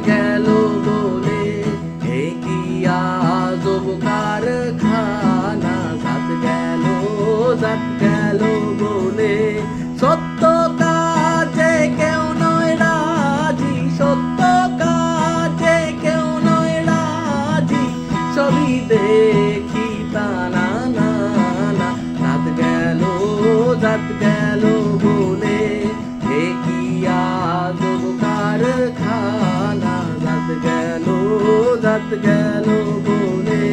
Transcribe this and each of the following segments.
গেল বলে এ কি আজব কারখানা, জাত গেল বলে সত্য কাজে কেউ নয় রাজি, সত্য কাজে কেউ নয় রাজি, সবই দেখি টানা না না। জাত গেল বলে এ কি আজব কারখানা, জাত গেল বলে।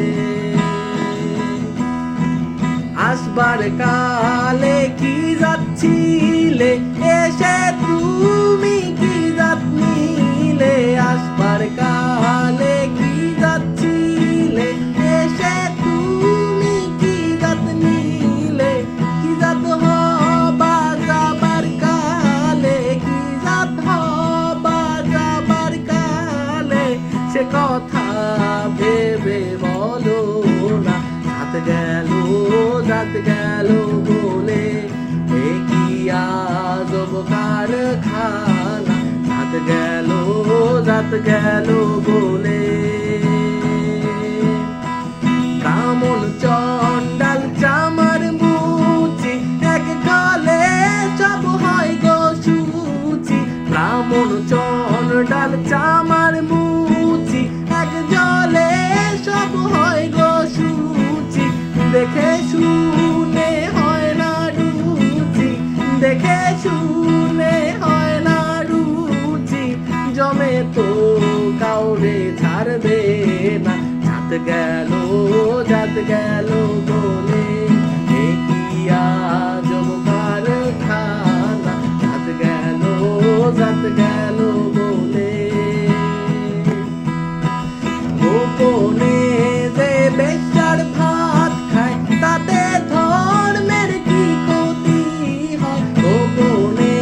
আসবার কালে কি যাচ্ছিলে, এসে তুমি কি জাত নিলে, আসবার কালে কি যাচ্ছিলে, এসে তুমি কি জাত নিলে, কি জাত হবা যাবার কালে, কি জাত হবা যাবার কালে, সে কথা ভেবে বলো না। জাত গেল বলে এ কি আজব কারখানা, জাত গেল বলে। কামন চন্ডাল চামার মুচি, এক কালে সব হয় গো সুচি। কামন চন্ডাল চামার মুচি, এক জলে সব হয় গো সুচি। দেখে শুনে হয় না রুচি, দেখে শুনে হয় না রুচি, জমে তো কাউরে ছাড়বে না। জাত গেল বলে এ কি আজব কারখানা, জাত গেল বলে। গোপনে যে বেশ্যার ভাত খায়, তাতে ধর্মের কি ক্ষতি হয়, গোপনে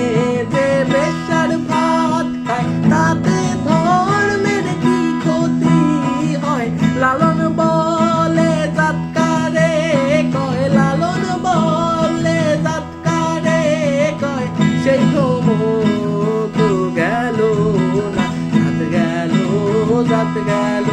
যে বেশ্যার ভাত খায়, তাতে ধর্মের কি ক্ষতি হয়। লালন বলে জাত কারে কয়, লালন বলে জাত কারে কয়, সেই ভ্রম তো গেল না। জাত গেল